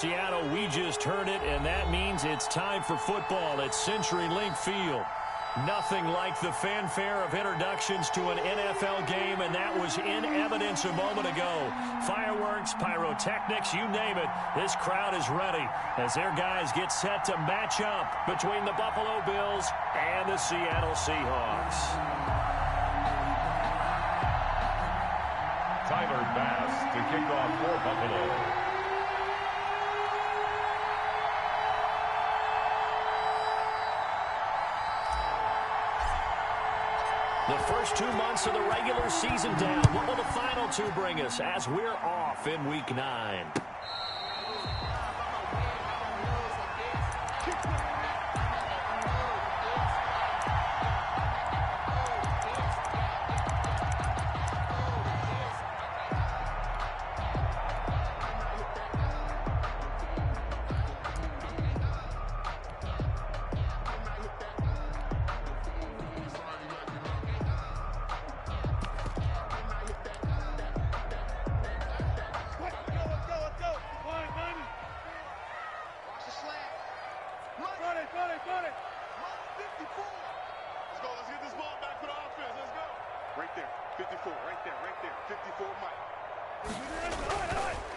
Seattle, we just heard it, and that means it's time for football at CenturyLink Field. Nothing like the fanfare of introductions to an NFL game, and that was in evidence a moment ago. Fireworks, pyrotechnics, you name it, this crowd is ready as their guys get set to match up between the Buffalo Bills and the Seattle Seahawks. Tyler Bass to kick off for Buffalo. The first 2 months of the regular season down. What will the final two bring us as we're off in Week 9?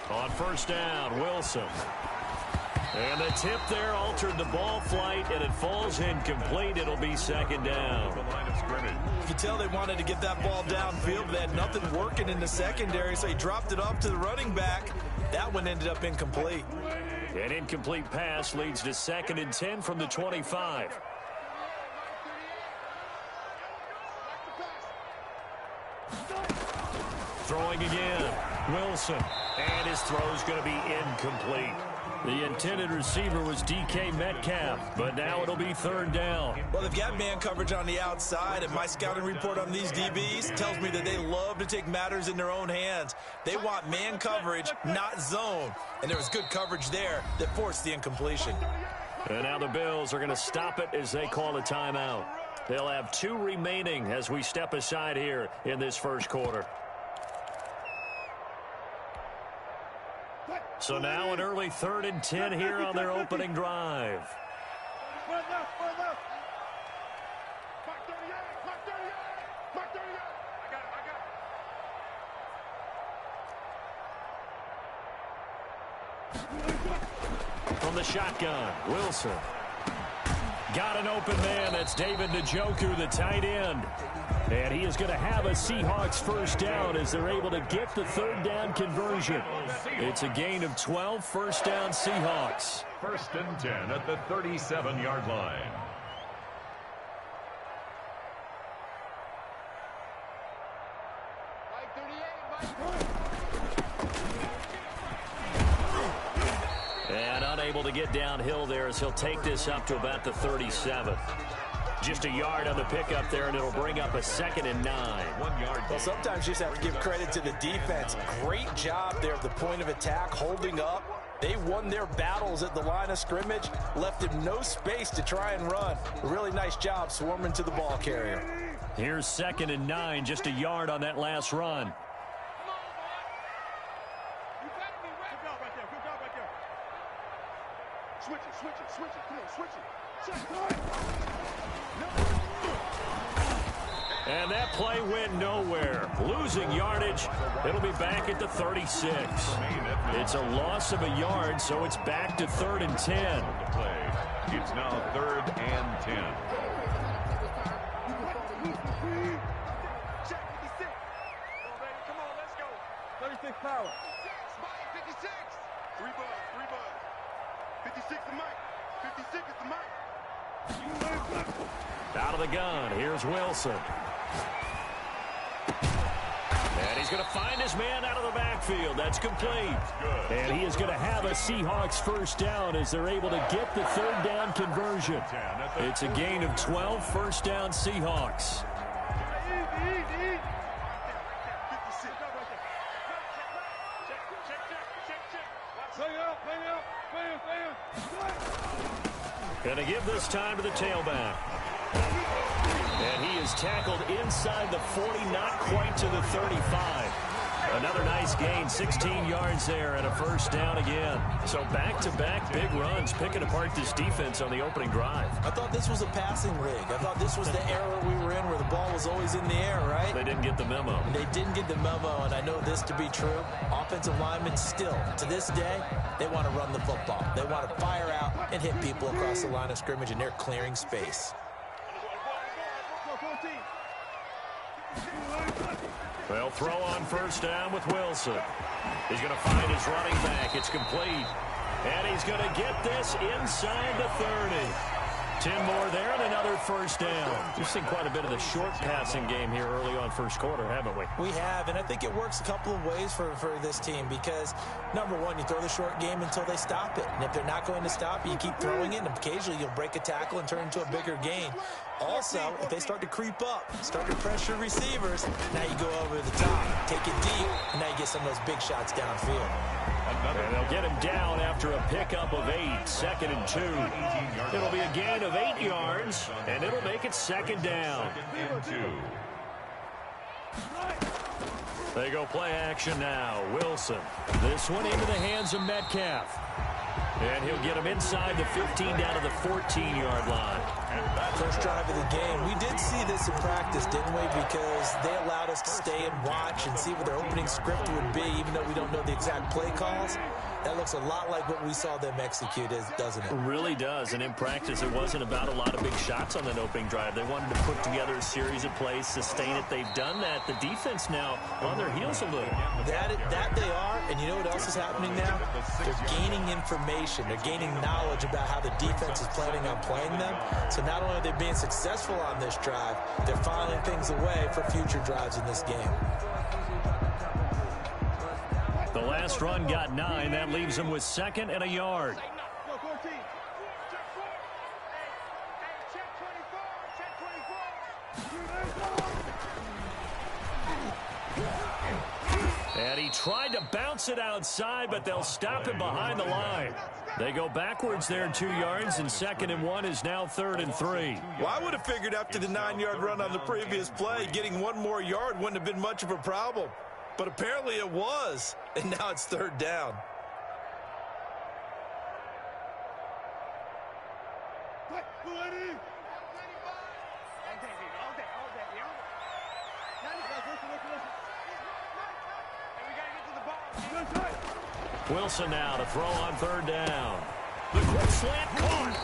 On first down, Wilson. And the tip there altered the ball flight, and it falls incomplete. It'll be second down. The line of scrimmage. You can tell they wanted to get that ball downfield, but they had nothing working in the secondary, so he dropped it off to the running back. That one ended up incomplete. An incomplete pass leads to 2nd and 10 from the 25. Throwing again, Wilson, and his throw's going to be incomplete. The intended receiver was DK Metcalf, but now it'll be third down. Well, they've got man coverage on the outside, and my scouting report on these DBs tells me that they love to take matters in their own hands. They want man coverage, not zone, and there was good coverage there that forced the incompletion. And now the Bills are going to stop it as they call a timeout. They'll have 2 remaining as we step aside here in this first quarter. So now an early 3rd and 10 here on their opening drive. From the shotgun, Wilson. Got an open man. That's David Njoku, the tight end. And he is going to have a Seahawks first down as they're able to get the third down conversion. It's a gain of 12, first down Seahawks. 1st and 10 at the 37-yard line. And unable to get downhill there as he'll take this up to about the 37. Just a yard on the pickup there, and it'll bring up a 2nd and 9. 1 yard. Well, sometimes you just have to give credit to the defense. Great job there at the point of attack, holding up. They won their battles at the line of scrimmage, left him no space to try and run. A really nice job swarming to the ball carrier. Here's 2nd and 9, just a yard on that last run. Switch it, come on, switch it. And that play went nowhere. Losing yardage. It'll be back at the 36. It's a loss of a yard, so it's back to 3rd and 10. It's now 3rd and 10. Come on, let's go. 36 power. 56. 3 buzz. 56 the mic. 56 is the mic. Out of the gun, here's Wilson. And he's going to find his man out of the backfield. That's complete. And he is going to have a Seahawks first down as they're able to get the third down conversion. It's a gain of 12, first down Seahawks. Going to give this time to the tailback. And he is tackled inside the 40, not quite to the 35. Another nice gain, 16 yards there and a first down again. So back-to-back big runs, picking apart this defense on the opening drive. I thought this was a passing league. I thought this was the era we were in where the ball was always in the air, right? They didn't get the memo. They didn't get the memo, and I know this to be true. Offensive linemen still, to this day, they want to run the football. They want to fire out and hit people across the line of scrimmage, and they're clearing space. They'll throw on first down with Wilson. He's going to find his running back. It's complete. And he's going to get this inside the 30. 10 more there and another first down. We've seen quite a bit of the short passing game here early on first quarter, haven't we? We have, and I think it works a couple of ways for this team because, number one, you throw the short game until they stop it. And if they're not going to stop it, you keep throwing it, and occasionally you'll break a tackle and turn it into a bigger gain. Also, if they start to creep up, start to pressure receivers, now you go over the top, take it deep, and now you get some of those big shots downfield. And they'll get him down after a pickup of 8, 2nd and 2. It'll be a gain of 8 yards, and it'll make it 2nd down. They go play action now. Wilson. This one into the hands of Metcalf. And he'll get him inside the 15 down to the 14-yard line. First drive of the game. We did see this in practice, didn't we? Because they allowed us to stay and watch and see what their opening script would be, even though we don't know the exact play calls. That looks a lot like what we saw them execute, doesn't it? It really does. And in practice, it wasn't about a lot of big shots on that opening drive. They wanted to put together a series of plays, sustain it. They've done that. The defense now on their heels a little. That they are. And you know what else is happening now? They're gaining information. They're gaining knowledge about how the defense is planning on playing them. So not only are they being successful on this drive, they're filing things away for future drives in this game. The last run got 9. That leaves them with 2nd and a yard. And he tried to bounce it outside, but they'll stop him behind the line. They go backwards there 2 yards, and 2nd and 1 is now 3rd and 3. Well, I would have figured after the 9-yard run on the previous play, getting 1 more yard wouldn't have been much of a problem. But apparently it was, and now it's 3rd down. Wilson now to throw on 3rd down. The quick slant caught.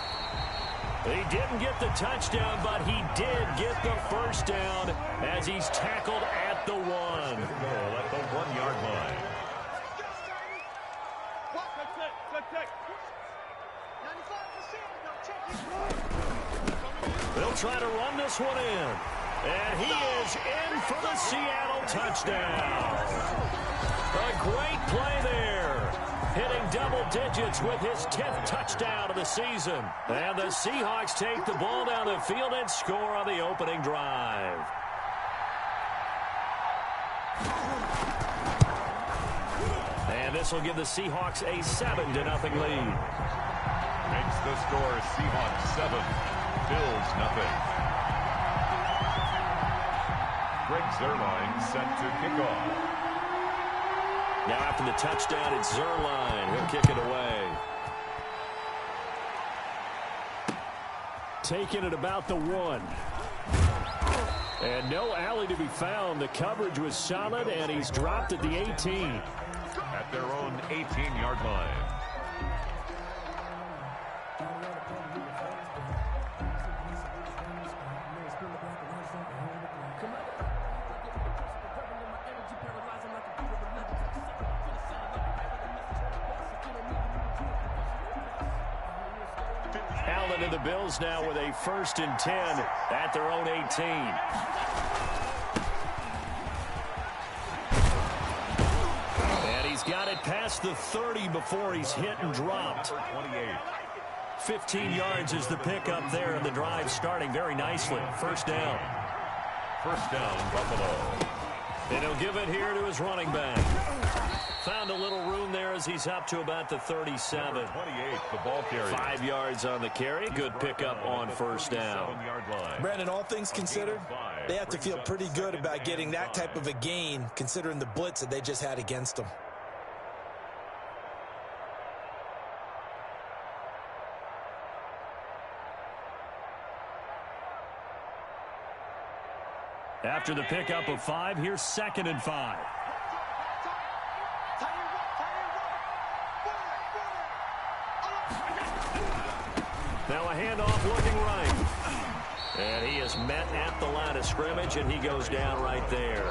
He didn't get the touchdown, but he did get the first down as he's tackled at the 1. At the 1-yard line. They'll try to run this one in. And he is in for the Seattle touchdown. A great play there. Hitting double digits with his 10th touchdown of the season. And the Seahawks take the ball down the field and score on the opening drive. And this will give the Seahawks a 7-0 lead. Makes the score Seahawks 7, Bills 0. Greg Zuerlein set to kick off. Now after the touchdown, it's Zuerlein. He'll kick it away. Taking it about the 1. And no alley to be found. The coverage was solid, and he's dropped at the 18. At their own 18-yard line. And the Bills now with a 1st and 10 at their own 18. And he's got it past the 30 before he's hit and dropped. 15 yards is the pickup there, and the drive starting very nicely. First down. First down, Buffalo. And he'll give it here to his running back. Found a little room there as he's up to about the 37. 28, the ball carrier. 5 yards on the carry. Good pickup on first down. Brandon, all things considered, they have to feel pretty good about getting that type of a gain, considering the blitz that they just had against them. After the pickup of 5, here's 2nd and 5. Now a handoff looking right. And he is met at the line of scrimmage, and he goes down right there.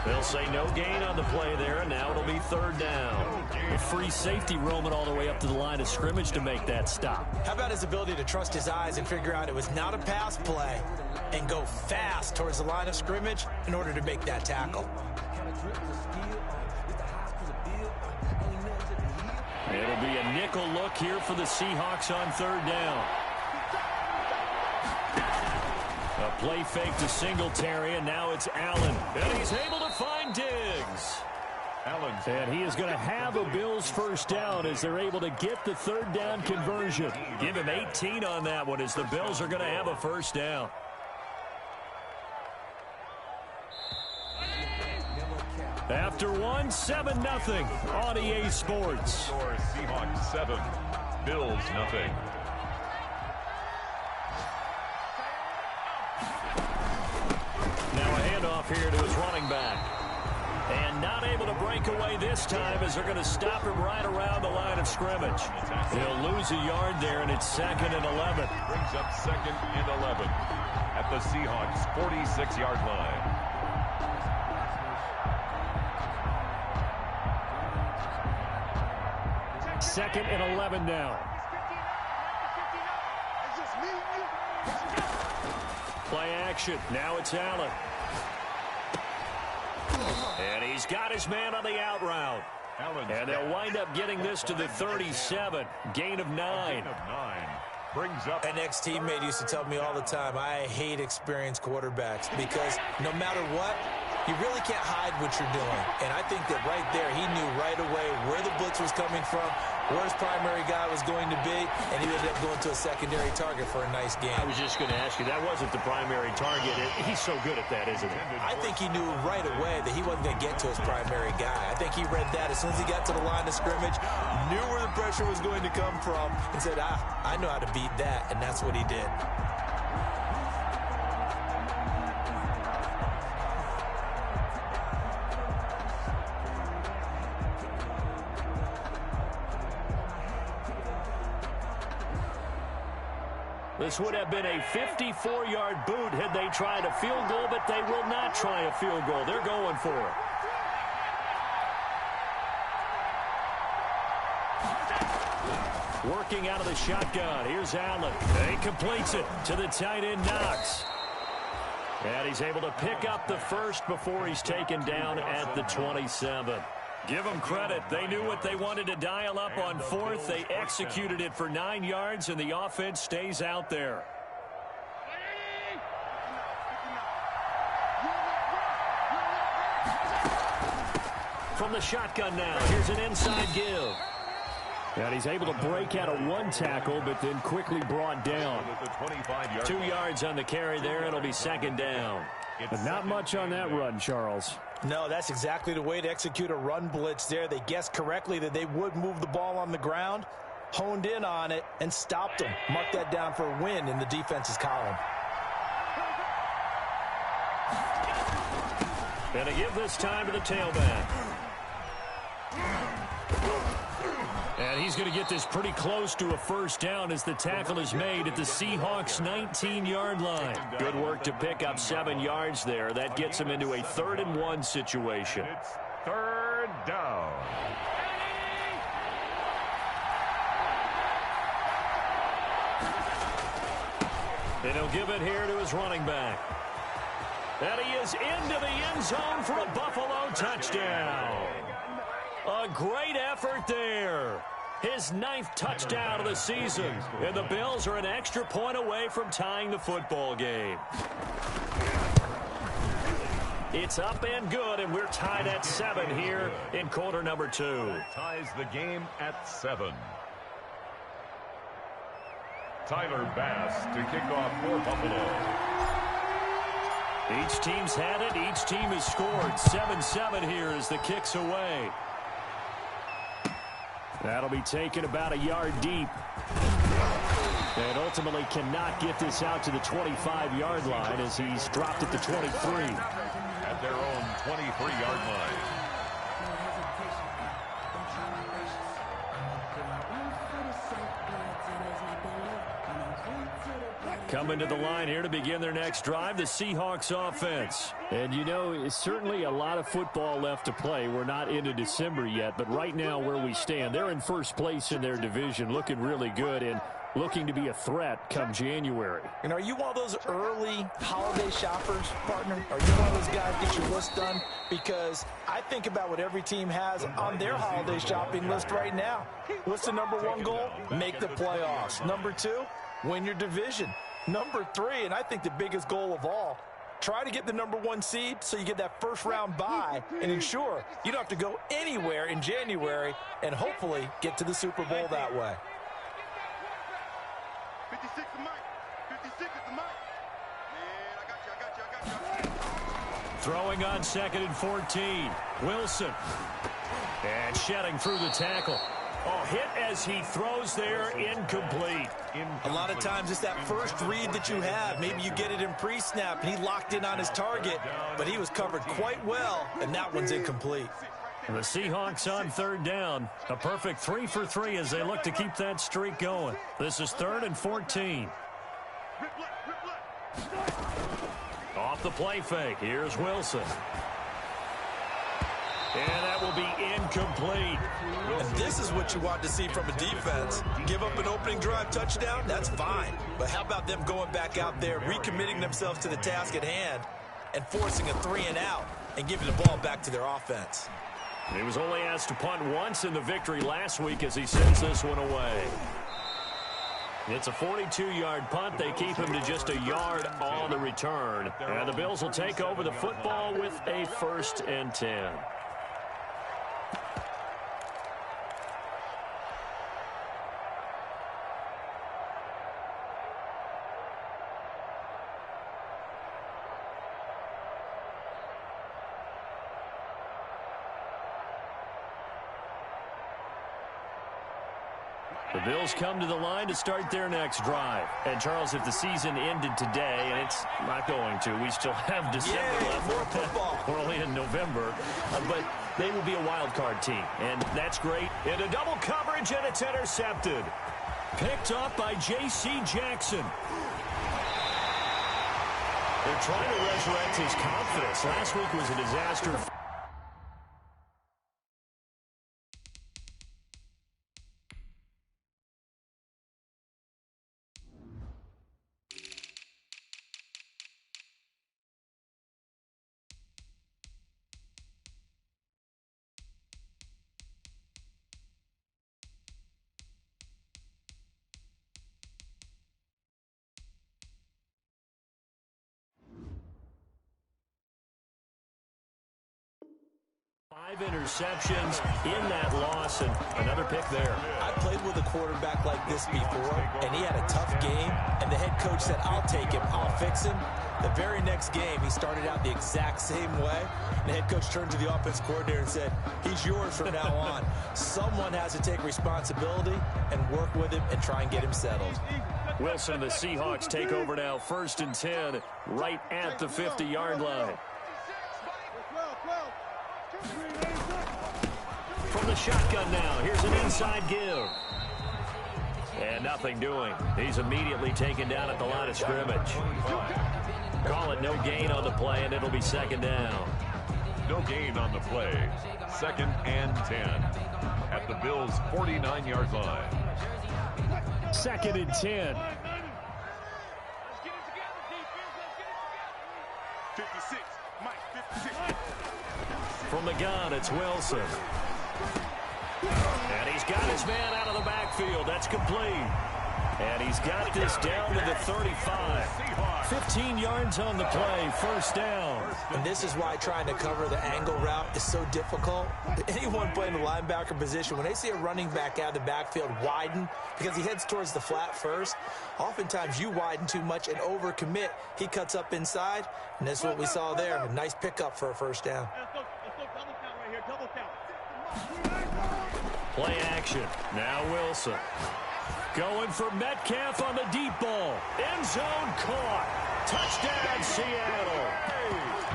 They'll say no gain on the play there, and now it'll be 3rd down. A free safety roaming all the way up to the line of scrimmage to make that stop. How about his ability to trust his eyes and figure out it was not a pass play and go fast towards the line of scrimmage in order to make that tackle? It'll be a nickel look here for the Seahawks on 3rd down. A play fake to Singletary, and now it's Allen. And he's able to find Diggs. And he is going to have a Bills first down as they're able to get the 3rd down conversion. Give him 18 on that one as the Bills are going to have a first down. After 1, 7-0 on EA Sports. Seahawks 7, Bills nothing. Now a handoff here to his running back. And not able to break away this time as they're going to stop him right around the line of scrimmage. He'll lose a yard there, and it's 2nd and 11. Brings up 2nd and 11 at the Seahawks' 46-yard line. Second and 11 now. Play action. Now it's Allen. And he's got his man on the out route. And they'll wind up getting this to the 37. Gain of 9. Brings up. An ex-teammate used to tell me all the time, I hate experienced quarterbacks because no matter what, you really can't hide what you're doing. And I think that right there, he knew right away where the blitz was coming from, where his primary guy was going to be, and he ended up going to a secondary target for a nice game. I was just going to ask you, that wasn't the primary target. He's so good at that, isn't he? I think he knew right away that he wasn't going to get to his primary guy. I think he read that as soon as he got to the line of scrimmage, knew where the pressure was going to come from, and said, I know how to beat that, and that's what he did. This would have been a 54-yard boot had they tried a field goal, but they will not try a field goal. They're going for it. Working out of the shotgun. Here's Allen. He completes it to the tight end, Knox. And he's able to pick up the first before he's taken down at the 27. Give them credit. They knew what they wanted to dial up on 4th. They executed it for 9 yards, and the offense stays out there. From the shotgun now, here's an inside give. And he's able to break out of one tackle, but then quickly brought down. 2 yards on the carry there. It'll be 2nd down. But not much on that run, Charles. No, that's exactly the way to execute a run blitz there. They guessed correctly that they would move the ball on the ground, honed in on it, and stopped them. Mark that down for a win in the defense's column. And to give this time to the tailback. And he's going to get this pretty close to a first down as the tackle is made at the Seahawks' 19-yard line. Good work to pick up 7 yards there. That gets him into a 3rd and 1 situation. It's 3rd down. And he'll give it here to his running back. And he is into the end zone for a Buffalo touchdown. A great effort there. His 9th touchdown of the season. And the Bills are an extra point away from tying the football game. It's up and good, and we're tied at 7 here in quarter number 2. That ties the game at 7. Tyler Bass to kick off for Buffalo. Each team's had it. Each team has scored. 7-7 here as the kick's away. That'll be taken about a yard deep. And ultimately cannot get this out to the 25-yard line as he's dropped at the 23. At their own 23-yard line. Coming to the line here to begin their next drive, the Seahawks offense. And, you know, it's certainly a lot of football left to play. We're not into December yet, but right now where we stand, they're in first place in their division, looking really good and looking to be a threat come January. And are you one of those early holiday shoppers, partner? Are you one of those guys get your list done? Because I think about what every team has on their holiday shopping list right now. What's the number 1 goal? Make the playoffs. Number 2, win your division. Number 3, and I think the biggest goal of all, try to get the number 1 seed so you get that first round bye and ensure you don't have to go anywhere in January and hopefully get to the Super Bowl that way. 56 is Mike. 56 is the Mike. Man, I got you. Throwing on 2nd and 14. Wilson. And shedding through the tackle. Oh, hit as he throws there, incomplete. A lot of times it's that first read that you have. Maybe you get it in pre-snap, and he locked in on his target, but he was covered quite well, and that one's incomplete. The Seahawks on 3rd down. A perfect 3 for 3 as they look to keep that streak going. This is 3rd and 14. Off the play fake. Here's Wilson. And that will be incomplete. And this is what you want to see from a defense. Give up an opening drive touchdown, that's fine. But how about them going back out there, recommitting themselves to the task at hand, and forcing a 3-and-out and giving the ball back to their offense. He was only asked to punt once in the victory last week as he sends this one away. It's a 42-yard punt. They keep him to just a yard on the return. And the Bills will take over the football with a 1st and 10. The Bills come to the line to start their next drive. And, Charles, if the season ended today, and it's not going to, we still have December left. More football. We're only in November. But they will be a wild card team, and that's great. Into double coverage, and it's intercepted. Picked up by J.C. Jackson. They're trying to resurrect his confidence. Last week was a disaster. 5 interceptions in that loss, and another pick there. I played with a quarterback like this before, and he had a tough game, and the head coach said, I'll take him, I'll fix him. The very next game, he started out the exact same way. The head coach turned to the offense coordinator and said, he's yours from now on. Someone has to take responsibility and work with him and try and get him settled. Wilson and the Seahawks take over now, 1st and 10, right at the 50-yard line. From the shotgun now, here's an inside give. And nothing doing. He's immediately taken down at the line of scrimmage. Call it no gain on the play, and it'll be 2nd down. No gain on the play. 2nd and 10 at the Bills' 49-yard line. 2nd and 10. 56, Mike, 56. From the gun, it's Wilson. And he's got his man out of the backfield. That's complete. And he's got this down to the 35. 15 yards on the play, first down. And this is why trying to cover the angle route is so difficult. Anyone playing the linebacker position, when they see a running back out of the backfield widen, because he heads towards the flat first, oftentimes you widen too much and overcommit. He cuts up inside, and that's what we saw there. A nice pickup for a first down. Play action. Now Wilson. Going for Metcalf on the deep ball. End zone caught. Touchdown, Seattle.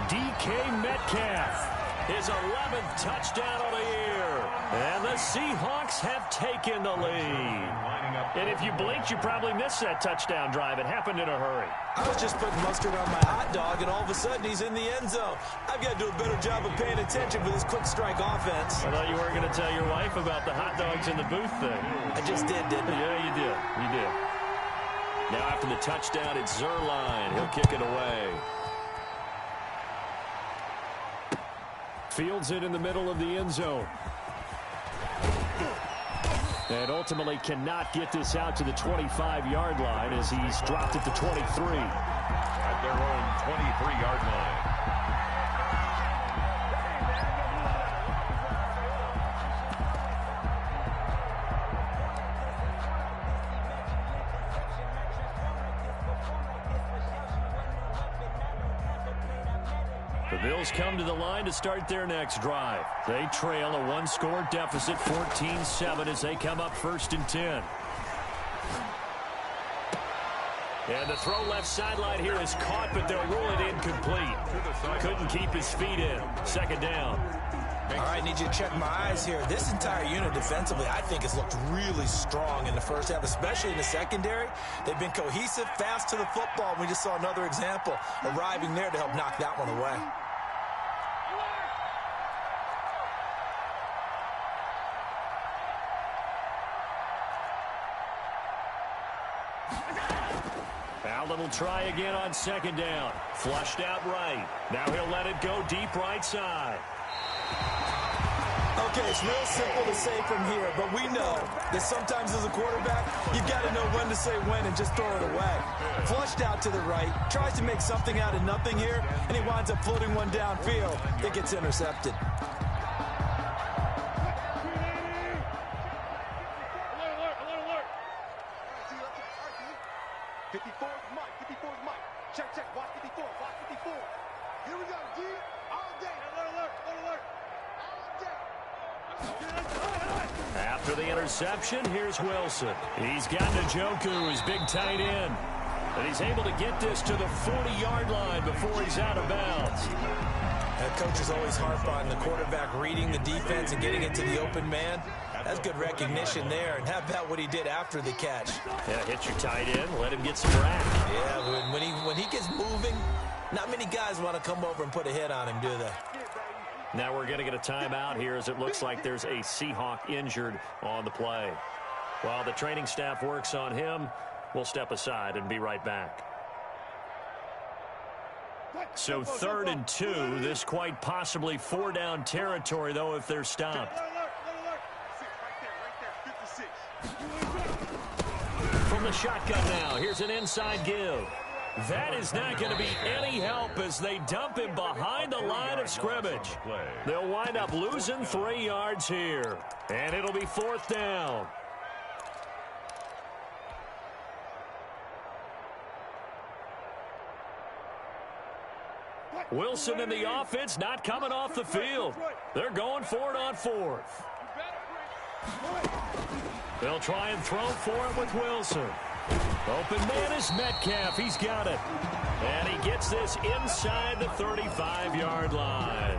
DK Metcalf. His 11th touchdown of the year. And the Seahawks have taken the lead. And if you blinked, you probably missed that touchdown drive. It happened in a hurry. I was just putting mustard on my hot dog, and all of a sudden he's in the end zone. I've got to do a better job of paying attention for this quick strike offense. I thought you weren't going to tell your wife about the hot dogs in the booth thing. I just did, didn't I? Yeah, you did. You did. Now after the touchdown, it's Zerline. He'll kick it away. Fields it in the middle of the end zone. And ultimately cannot get this out to the 25-yard line as he's dropped at the 23. At their own 23-yard line. The Bills come to the line to start their next drive. They trail a one-score deficit, 14-7, as they come up 1st and 10. And the throw left sideline here is caught, but they'll rule it incomplete. Couldn't keep his feet in. 2nd down. All right, need you to check my eyes here. This entire unit defensively, I think, has looked really strong in the first half, especially in the secondary. They've been cohesive, fast to the football. We just saw another example arriving there to help knock that one away. Allen will try again on 2nd down. Flushed out right. Now he'll let it go deep right side. Okay, it's real simple to say from here, but we know that sometimes as a quarterback, you've got to know when to say when and just throw it away. Flushed out to the right, tries to make something out of nothing here, and he winds up floating one downfield. It gets intercepted. After the interception, here's Wilson. He's got Njoku, his big tight end. And he's able to get this to the 40-yard line before he's out of bounds. Coaches always harp on the quarterback reading the defense and getting it to the open man. That's good recognition there. And how about what he did after the catch? Yeah, hit your tight end, let him get some rack. Yeah, when he gets moving, not many guys want to come over and put a hit on him, do they? Now we're going to get a timeout here as it looks like there's a Seahawk injured on the play. While the training staff works on him, we'll step aside and be right back. So 3rd and 2, this quite possibly 4-down territory, though, if they're stopped. From the shotgun now, here's an inside give. That is not going to be any help as they dump him behind the line of scrimmage. They'll wind up losing 3 yards here, and it'll be 4th down. Wilson and the offense not coming off the field. They're going for it on 4th. They'll try and throw for it with Wilson. Open man is Metcalf. He's got it. And he gets this inside the 35-yard line.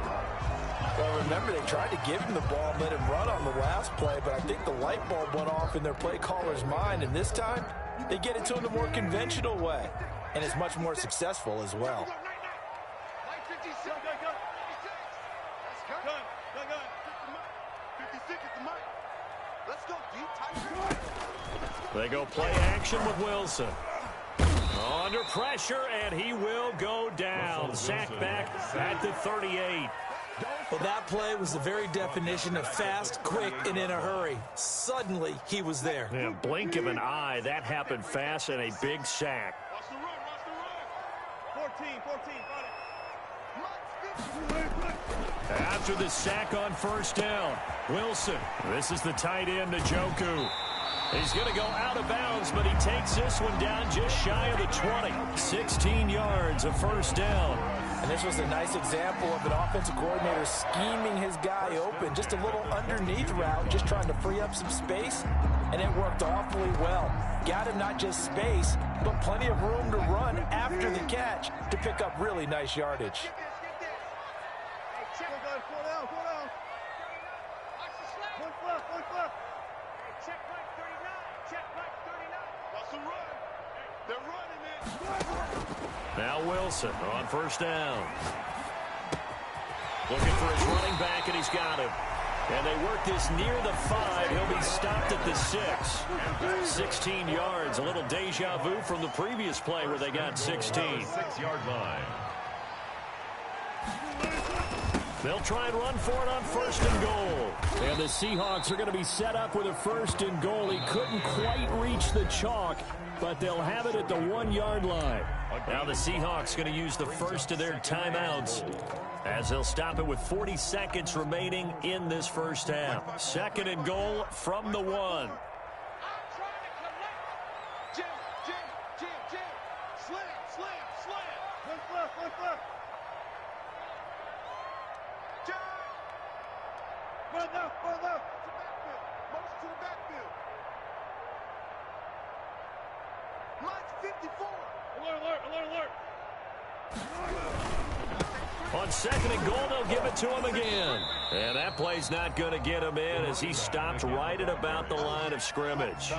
Well, remember, they tried to give him the ball and let him run on the last play, but I think the light bulb went off in their play caller's mind, and this time they get it to him the more conventional way, and it's much more successful as well. They go play action with Wilson. Under pressure, and he will go down. Sacked back at the 38. Well, that play was the very definition of fast, quick, and in a hurry. Suddenly, he was there. Yeah, blink of an eye, that happened fast and a big sack. Watch the run, watch the run. 14. After the sack on first down, Wilson. This is the tight end, Njoku. He's going to go out of bounds, but he takes this one down just shy of the 20. 16 yards, a first down. And this was a nice example of an offensive coordinator scheming his guy open. Just a little underneath route, just trying to free up some space, and it worked awfully well. Got him not just space, but plenty of room to run after the catch to pick up really nice yardage. Now Wilson on first down. Looking for his running back, and he's got him. And they work this near the 5. He'll be stopped at the 6. 16 yards. A little deja vu from the previous play where they got 16. 6-yard line. They'll try and run for it on first and goal. And the Seahawks are going to be set up with a first and goal. He couldn't quite reach the chalk, but they'll have it at the 1-yard line. Now the Seahawks going to use the first of their timeouts as they'll stop it with 40 seconds remaining in this first half. Second and goal from the 1. On second and goal, they'll give it to him again. And that play's not going to get him in as he stopped right at about the line of scrimmage.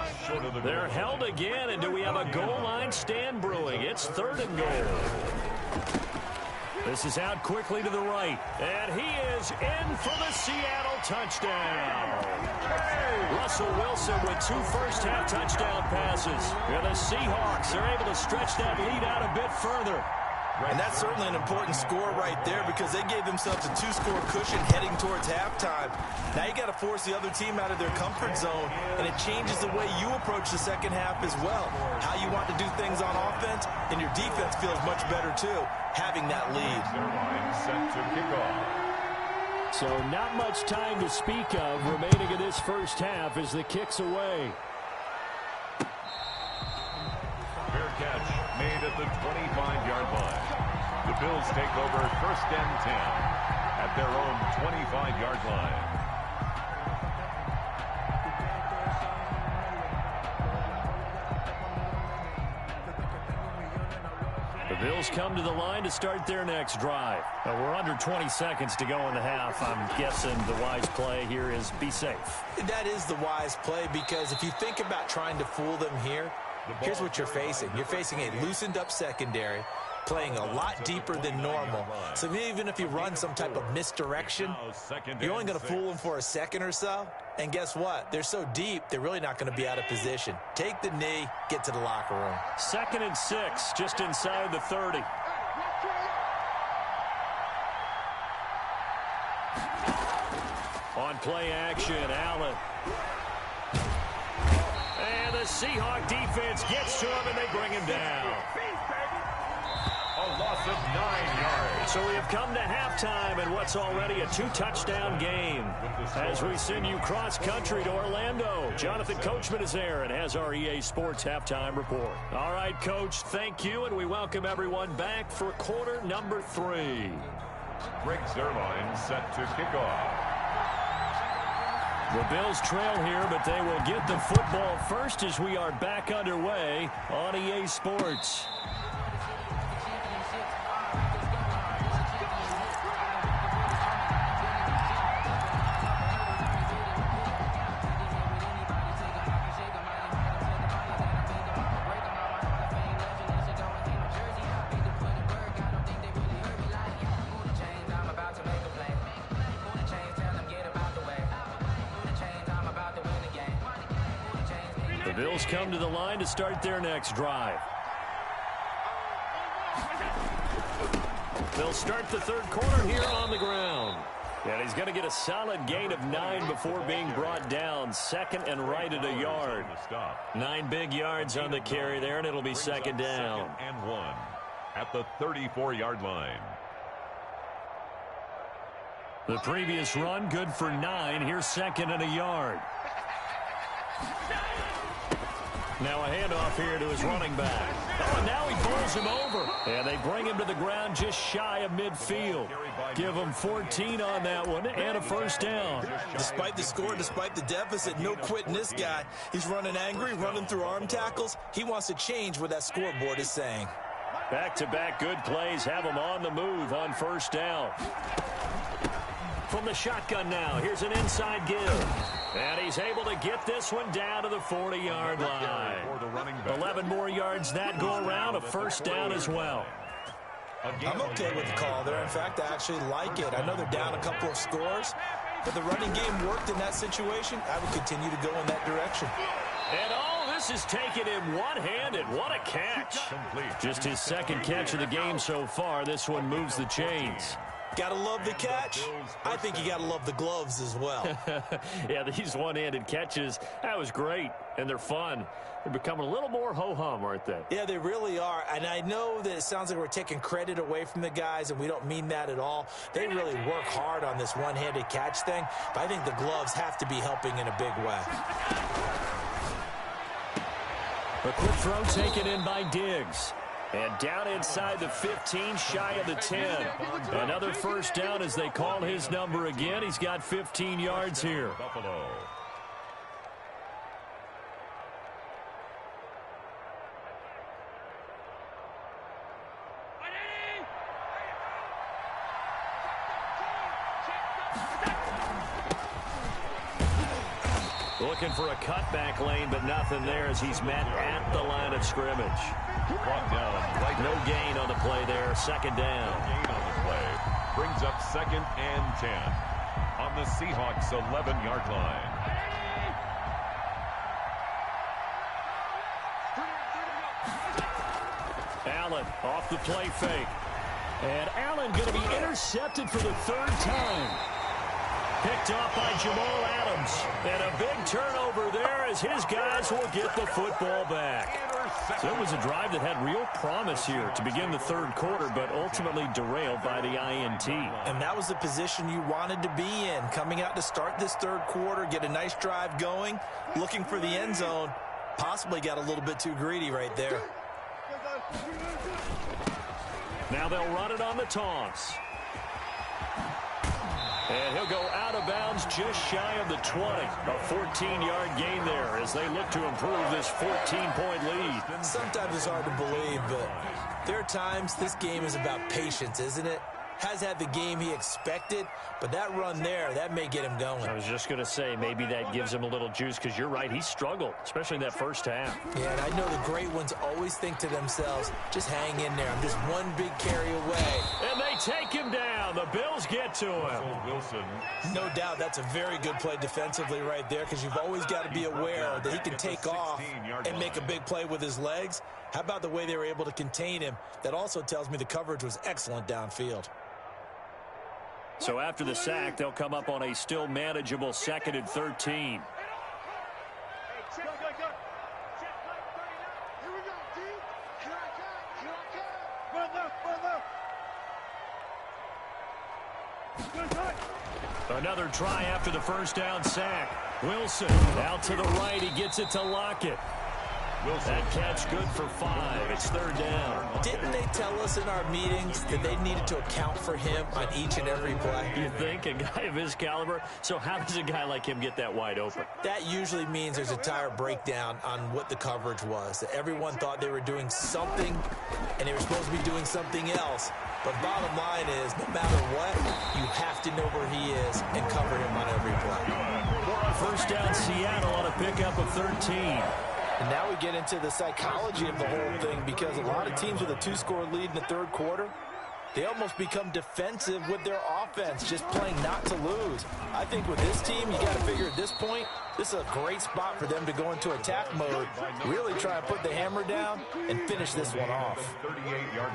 They're held again, and do we have a goal line stand brewing? It's third and goal. This is out quickly to the right. And he is in for the Seattle touchdown. Russell Wilson with 2 first-half touchdown passes. And the Seahawks are able to stretch that lead out a bit further. And that's certainly an important score right there because they gave themselves a 2-score cushion heading towards halftime. Now you got to force the other team out of their comfort zone, and it changes the way you approach the second half as well. How you want to do things on offense, and your defense feels much better too, having that lead. Set to kick off. So not much time to speak of remaining in this first half as the kick's away. Fair catch made at the 25-yard line. The Bills take over first and 10 at their own 25-yard line. The Bills come to the line to start their next drive. We're under 20 seconds to go in the half. I'm guessing the wise play here is be safe. That is the wise play because if you think about trying to fool them here, here's what you're facing. You're facing a loosened up secondary, playing a lot deeper than normal. So even if you run some type of misdirection, you're only going to fool them for a second or so. And guess what? They're so deep, they're really not going to be out of position. Take the knee, get to the locker room. 2nd and 6, just inside the 30. On play action, Allen. And the Seahawk defense gets to him, and they bring him down. A loss of 9 yards. So we have come to halftime in what's already a 2-touchdown game. As we send you cross-country to Orlando, Jonathan Coachman is there and has our EA Sports halftime report. All right, Coach, thank you, and we welcome everyone back for quarter number 3. Greg Zuerlein set to kick off. The Bills trail here, but they will get the football first as we are back underway on EA Sports. The Bills come to the line to start their next drive. They'll start the third quarter here on the ground. And he's going to get a solid gain of 9 before being brought down. Second and right at a yard. 9 big yards on the carry there, and it'll be second down. Second and 1 at the 34-yard line. The previous run, good for 9. Here's second and a yard. Now a handoff here to his running back. Oh, and now he bowls him over. And they bring him to the ground just shy of midfield. Give him 14 on that one and a first down. Despite the score, despite the deficit, no quitting this guy. He's running angry, running through arm tackles. He wants to change what that scoreboard is saying. Back-to-back good plays have him on the move on first down. From the shotgun now, here's an inside give. And he's able to get this one down to the 40-yard line. 11 more yards that go around, a first down as well. I'm okay with the call there. In fact, I actually like it. I know they're down a couple of scores, but the running game worked in that situation. I would continue to go in that direction. And this is taken in one-handed. What a catch. Just his second catch of the game so far. This one moves the chains. Gotta love the catch. I think you gotta love the gloves as well. Yeah, these one-handed catches, that was great, and they're fun. They're becoming a little more ho-hum, aren't they? Yeah, they really are, and I know that it sounds like we're taking credit away from the guys, and we don't mean that at all. They really work hard on this one-handed catch thing, but I think the gloves have to be helping in a big way. A quick throw taken in by Diggs. And down inside the 15, shy of the 10. Another first down as they call his number again. He's got 15 yards here. Buffalo. Looking for a cutback lane, but nothing there as he's met at the line of scrimmage. Brought down. Right. No gain on the play there. Second down. Gain on the play. Brings up second and 10 on the Seahawks 11-yard line. Allen off the play fake. And Allen going to be intercepted for the third time. Picked off by Jamal Adams. And a big turnover there as his guys will get the football back. So it was a drive that had real promise here to begin the third quarter, but ultimately derailed by the INT. And that was the position you wanted to be in, coming out to start this third quarter, get a nice drive going, looking for the end zone. Possibly got a little bit too greedy right there. Now they'll run it on the toss. And he'll go out of bounds just shy of the 20. A 14-yard gain there as they look to improve this 14-point lead. Sometimes it's hard to believe, but there are times this game is about patience, isn't it? Has had the game he expected, but that run there, that may get him going. I was just going to say, maybe that gives him a little juice, because you're right, he struggled, especially in that first half. Yeah, and I know the great ones always think to themselves, just hang in there. I'm just one big carry away. And they take him down. The Bills get to him. Wilson. No doubt that's a very good play defensively right there, because you've always got to be aware that he can take off and make a big play with his legs. How about the way they were able to contain him? That also tells me the coverage was excellent downfield. So after the sack, they'll come up on a still manageable second and 13. Another try after the first down sack. Wilson out to the right. He gets it to Lockett. That catch good for 5. It's third down. Didn't they tell us in our meetings that they needed to account for him on each and every play? You think? A guy of his caliber? So how does a guy like him get that wide open? That usually means there's a tire breakdown on what the coverage was. That everyone thought they were doing something, and they were supposed to be doing something else. But bottom line is, no matter what, you have to know where he is and cover him on every play. First down, Seattle on a pickup of 13. And now we get into the psychology of the whole thing, because a lot of teams with a 2-score lead in the third quarter, they almost become defensive with their offense, just playing not to lose. I think with this team, you got to figure at this point, this is a great spot for them to go into attack mode, really try and put the hammer down and finish this one off.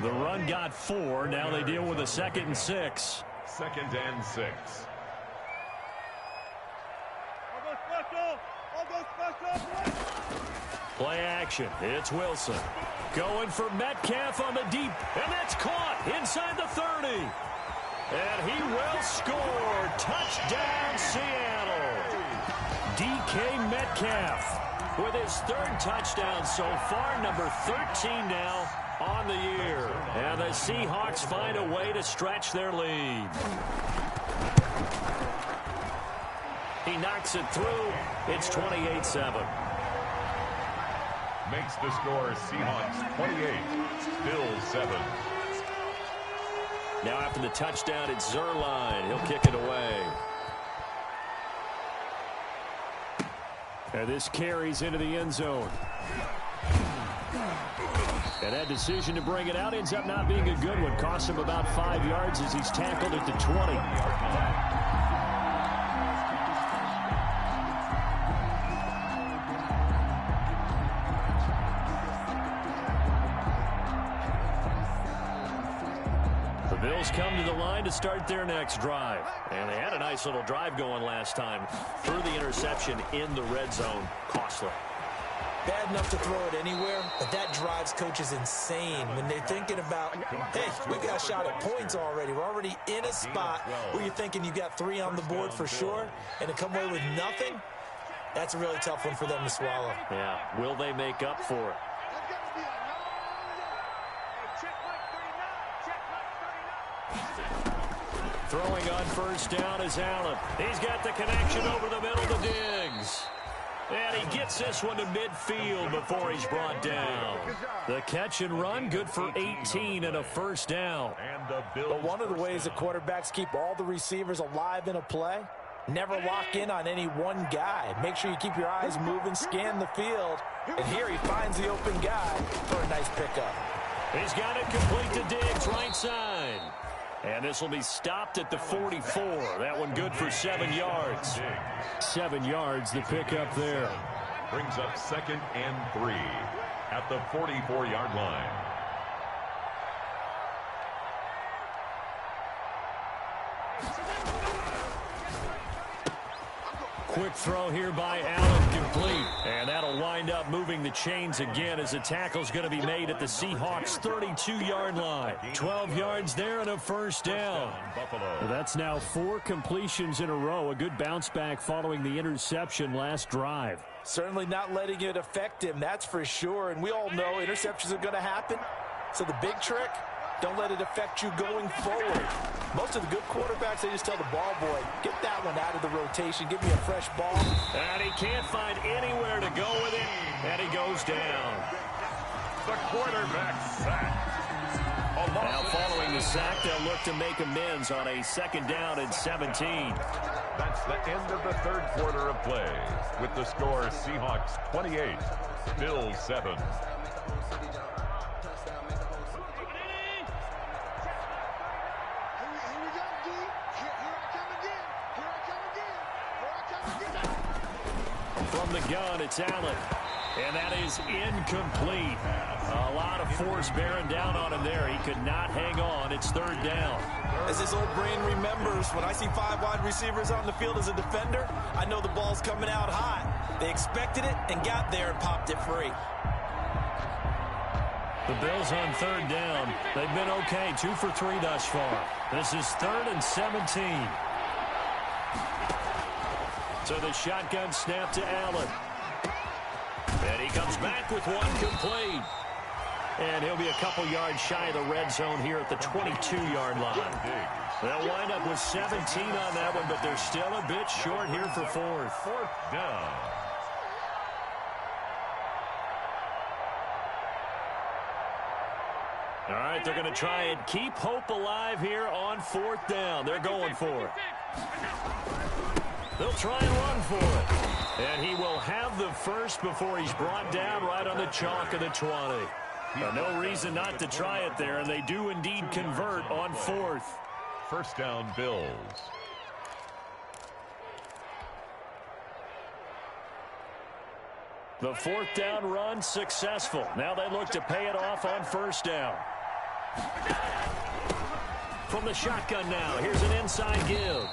The run got 4. Now they deal with a 2nd and 6. 2nd and 6. Play action. It's Wilson. Going for Metcalf on the deep. And that's caught inside the 30. And he will score. Touchdown, Seattle. DK Metcalf with his third touchdown so far, number 13 now on the year. And the Seahawks find a way to stretch their lead. He knocks it through. It's 28-7. Makes the score Seahawks 28, Bills 7. Now after the touchdown, it's Zerline. He'll kick it away. And this carries into the end zone. And that decision to bring it out ends up not being a good one. Costs him about 5 yards as he's tackled at the 20. Bills come to the line to start their next drive. And they had a nice little drive going last time. Threw the interception in the red zone. Costly. Bad enough to throw it anywhere, but that drives coaches insane when they're thinking about, hey, we got a shot at points already. We're already in a spot where you're thinking you got 3 on the board for sure, and to come away with nothing, that's a really tough one for them to swallow. Yeah, will they make up for it? Throwing on first down is Allen. He's got the connection over the middle to Diggs. And he gets this one to midfield before he's brought down. The catch and run, good for 18 and a first down. But one of the ways the quarterbacks keep all the receivers alive in a play, never lock in on any one guy. Make sure you keep your eyes moving, scan the field. And here he finds the open guy for a nice pickup. He's got it complete to Diggs, right side. And this will be stopped at the 44. That one good for 7 yards. 7 yards, the pickup there. Brings up 2nd and 3 at the 44-yard line. Quick throw here by Allen, complete. And that'll wind up moving the chains again as the tackle's going to be made at the Seahawks' 32-yard line. 12 yards there and a first down. That's now 4 completions in a row. A good bounce back following the interception last drive. Certainly not letting it affect him, that's for sure. And we all know interceptions are going to happen. So the big trick, don't let it affect you going forward. Most of the good quarterbacks, they just tell the ball boy, get that one out of the rotation, give me a fresh ball. And he can't find anywhere to go with it, and he goes down. The quarterback sacked. Now following the sack, they'll look to make amends on a 2nd down and 17. That's the end of the 3rd quarter of play with the score Seahawks 28, Bills 7. From the gun, it's Allen. And that is incomplete. A lot of force bearing down on him there. He could not hang on. It's 3rd down. As his old brain remembers, when I see 5 wide receivers out in the field as a defender, I know the ball's coming out hot. They expected it and got there and popped it free. The Bills on 3rd down. They've been okay, 2 for 3 thus far. This is 3rd and 17. So the shotgun snap to Allen. And he comes back with one complete. And he'll be a couple yards shy of the red zone here at the 22-yard line. They'll wind up with 17 on that one, but they're still a bit short here for 4th. 4th down. All right, they're going to try and keep hope alive here on 4th down. They're going for it. They'll try and run for it. And he will have the first before he's brought down right on the chalk of the 20. No reason not to try it there, and they do indeed convert on 4th. 1st down, Bills. The 4th down run successful. Now they look to pay it off on 1st down. From the shotgun now, here's an inside give.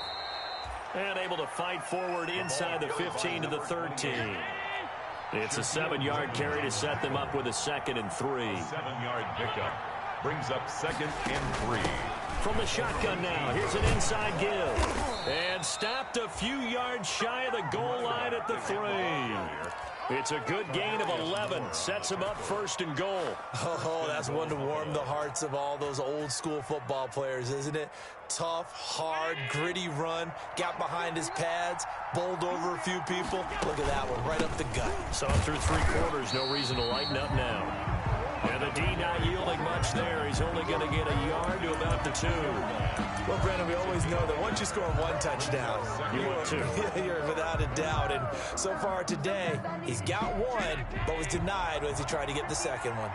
And able to fight forward inside the 15 to the 13. It's a 7-yard carry to set them up with a 2nd and 3. 7-yard pickup brings up 2nd and 3. From the shotgun now, here's an inside give. And stopped a few yards shy of the goal line at the 3. It's a good gain of 11. Sets him up 1st and goal. Oh, that's one to warm the hearts of all those old school football players, isn't it? Tough, hard, gritty run. Got behind his pads, bowled over a few people. Look at that one, right up the gut. Saw through 3 quarters, no reason to lighten up now. And the D not yielding much there. He's only going to get a yard to about the 2. Well, Brandon, we always know that once you score 1 touchdown, you're without a doubt. And so far today, he's got 1, but was denied as he tried to get the 2nd one.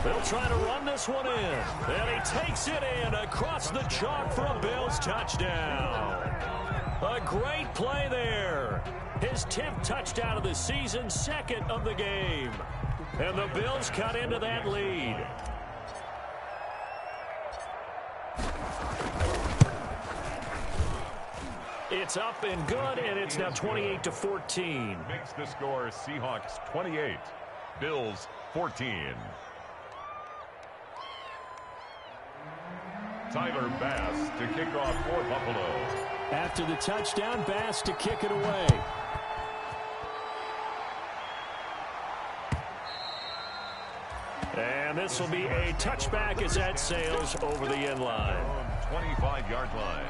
They'll try to run this one in. And he takes it in across the chalk for a Bills touchdown. A great play there. His 10th touchdown of the season, 2nd of the game. And the Bills cut into that lead. It's up and good, and it's now 28-14. Makes the score Seahawks 28, Bills 14. Tyler Bass to kick off for Buffalo. After the touchdown, Bass to kick it away. And this will be a touchback as that sails over the end line. 25-yard line.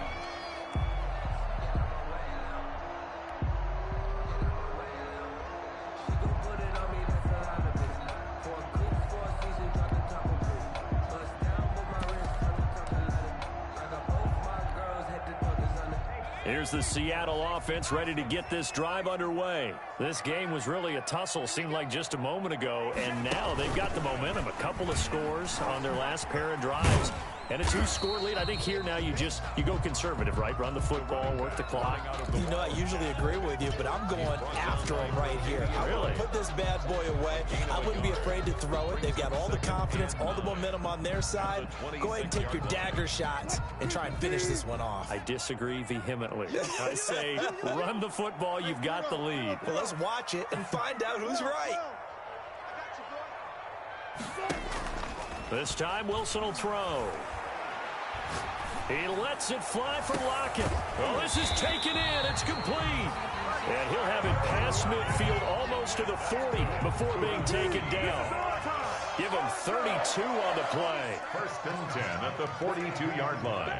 Here's the Seattle offense ready to get this drive underway. This game was really a tussle, seemed like just a moment ago, and now they've got the momentum. A couple of scores on their last pair of drives. And a 2-score lead. I think here now you go conservative, right? Run the football, work the clock. You know, I usually agree with you, but I'm going after him right here. I want to put this bad boy away. I wouldn't be afraid to throw it. They've got all the confidence, all the momentum on their side. Go ahead and take your dagger shots and try and finish this one off. I disagree vehemently. I say run the football. You've got the lead. Well, let's watch it and find out who's right. This time Wilson will throw. He lets it fly for Lockett. Well, this is taken in. It's complete. And he'll have it past midfield almost to the 40 before being taken down. Give him 32 on the play. 1st and 10 at the 42-yard line.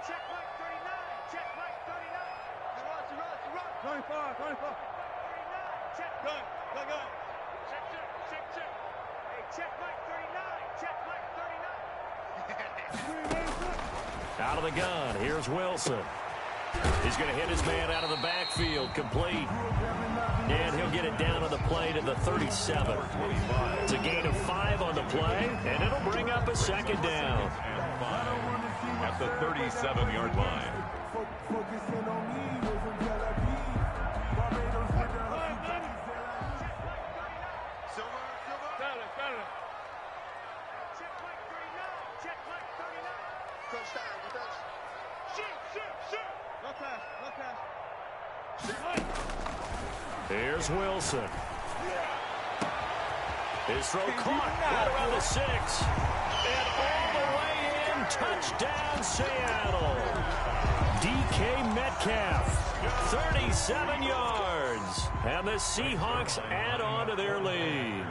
Check Mike 39. Check Mike 39. 24. 39. Check. Good. Check. Hey, check Mike 39. Check Mike 39. Out of the gun, here's Wilson. He's going to hit his man out of the backfield, complete. And he'll get it down on the play to the 37. It's a gain of 5 on the play, and it'll bring up a 2nd down. And 5 at the 37-yard line. Here's Wilson. His throw caught right around the 6. And all the way in, touchdown Seattle. DK Metcalf, 37 yards. And the Seahawks add on to their lead.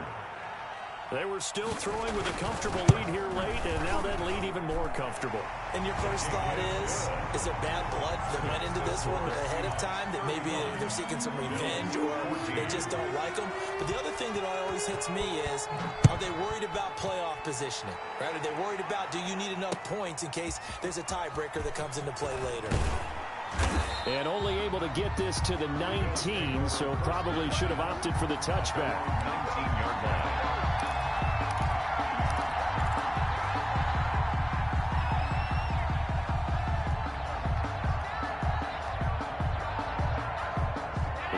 They were still throwing with a comfortable lead here late, and now that lead even more comfortable. And your first thought is there bad blood that went into this one ahead of time, that maybe they're seeking some revenge or they just don't like them? But the other thing that always hits me is, are they worried about playoff positioning? Right? Are they worried about, do you need enough points in case there's a tiebreaker that comes into play later? And only able to get this to the 19, so probably should have opted for the touchback. 19-yard line.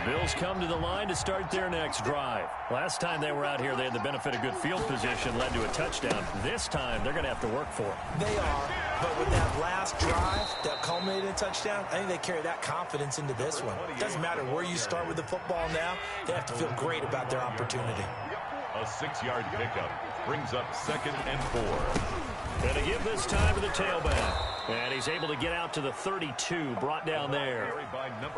Bills come to the line to start their next drive. Last time they were out here, they had the benefit of good field position, led to a touchdown. This time, they're going to have to work for it. They are. But with that last drive, that culminated touchdown, I think they carry that confidence into this one. It doesn't matter where you start with the football now. They have to feel great about their opportunity. A 6-yard pickup brings up 2nd and 4. Going to give this time to the tailback. And he's able to get out to the 32, brought down there.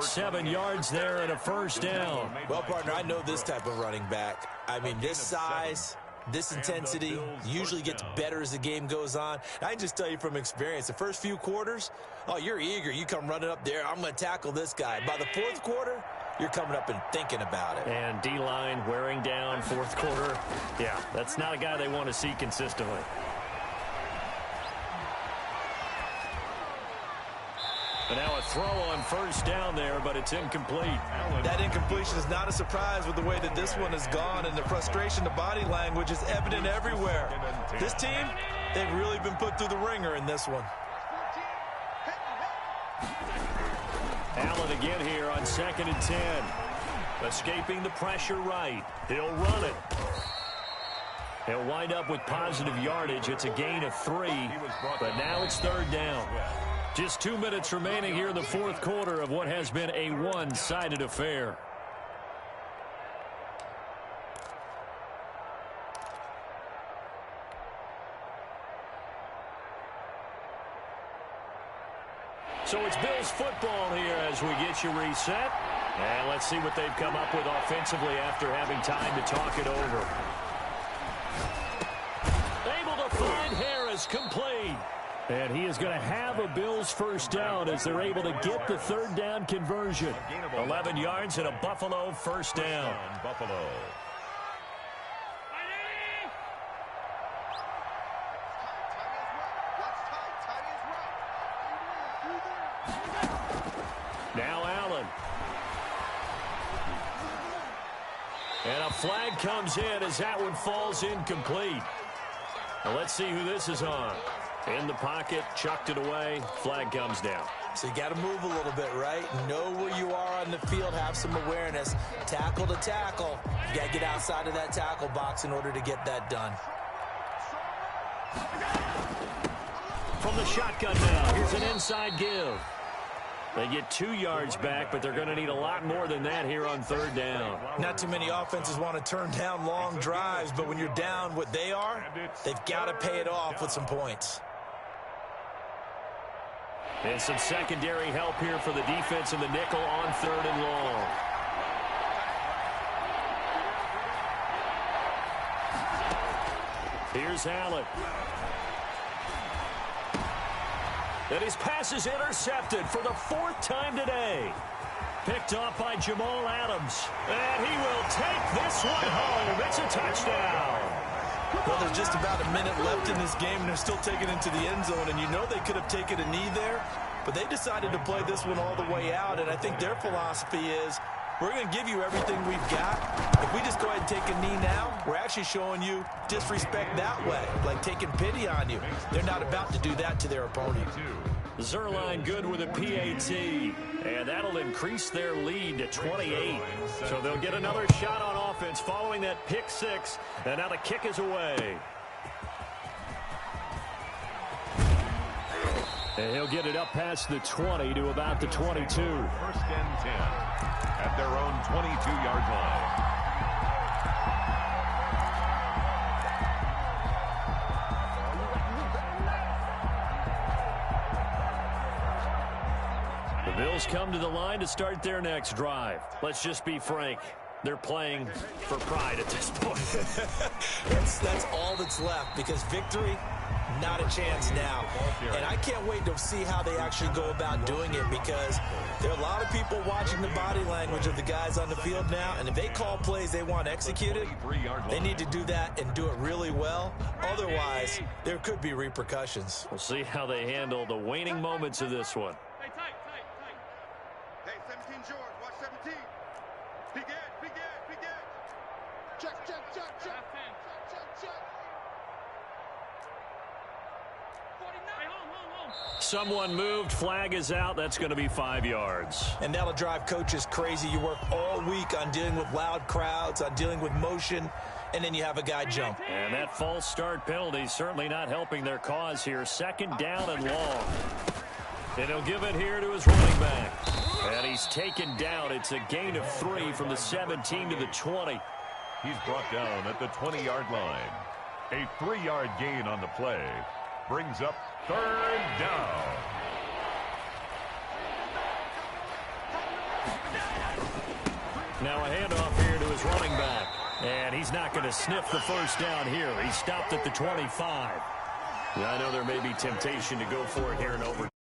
7 yards there and a first down. Well, partner, I know this type of running back. I mean, this size, this intensity usually gets better as the game goes on. I can just tell you from experience, the first few quarters, oh, you're eager. You come running up there, I'm going to tackle this guy. By the fourth quarter, you're coming up and thinking about it. And D-line wearing down fourth quarter. Yeah, that's not a guy they want to see consistently. And now a throw on first down there, but it's incomplete. That incompletion is not a surprise with the way that this one has gone, and the frustration, the body language is evident everywhere. This team, they've really been put through the ringer in this one. Allen again here on 2nd and 10. Escaping the pressure right. He'll run it. He'll wind up with positive yardage. It's a gain of 3, but now it's 3rd down. Just 2 minutes remaining here in the fourth quarter of what has been a one-sided affair. So it's Bills football here as we get you reset. And let's see what they've come up with offensively after having time to talk it over. Able to find Harris, complete. And he is going to have a Bills first down as they're able to get the 3rd down conversion. 11 yards and a Buffalo first down. Buffalo. Now Allen. And a flag comes in as that one falls incomplete. Now let's see who this is on. In the pocket, chucked it away, flag comes down. So you got to move a little bit, right? Know where you are on the field, have some awareness. Tackle to tackle. You got to get outside of that tackle box in order to get that done. From the shotgun now, here's an inside give. They get 2 yards back, but they're going to need a lot more than that here on 3rd down. Not too many offenses want to turn down long drives, but when you're down what they are, they've got to pay it off with some points. And some secondary help here for the defense in the nickel on 3rd and long. Here's Allen. And his pass is intercepted for the 4th time today. Picked off by Jamal Adams. And he will take this one home. It's a touchdown. Well, there's just about a minute left in this game, and they're still taking it to the end zone. And you know they could have taken a knee there, but they decided to play this one all the way out. And I think their philosophy is, we're going to give you everything we've got. If we just go ahead and take a knee now, we're actually showing you disrespect that way, like taking pity on you. They're not about to do that to their opponent. Zerline good with a PAT, and that'll increase their lead to 28. So they'll get another shot on offense following that pick 6, and now the kick is away. And he'll get it up past the 20 to about the 22. 1st and 10 at their own 22-yard line. The Bills come to the line to start their next drive. Let's just be frank. They're playing for pride at this point. That's all that's left, because victory, not a chance now. And I can't wait to see how they actually go about doing it, because there are a lot of people watching the body language of the guys on the field now, and if they call plays they want executed, they need to do that and do it really well. Otherwise, there could be repercussions. We'll see how they handle the waning moments of this one. Hey, 17 George, watch 17. Big edge, big edge, big edge. Check, check, check, check. Check, check, check. 49. Someone moved, flag is out. That's going to be 5 yards. And that'll drive coaches crazy. You work all week on dealing with loud crowds, on dealing with motion. and then you have a guy jump. And that false start penalty certainly not helping their cause here. Second down and long. And he'll give it here to his running back. And he's taken down. It's a gain of 3 from the 17 to the 20. He's brought down at the 20-yard line. A 3-yard gain on the play brings up third down. Now a handoff here to his running back. And he's not going to sniff the first down here. He stopped at the 25. I know there may be temptation to go for it here in overtime.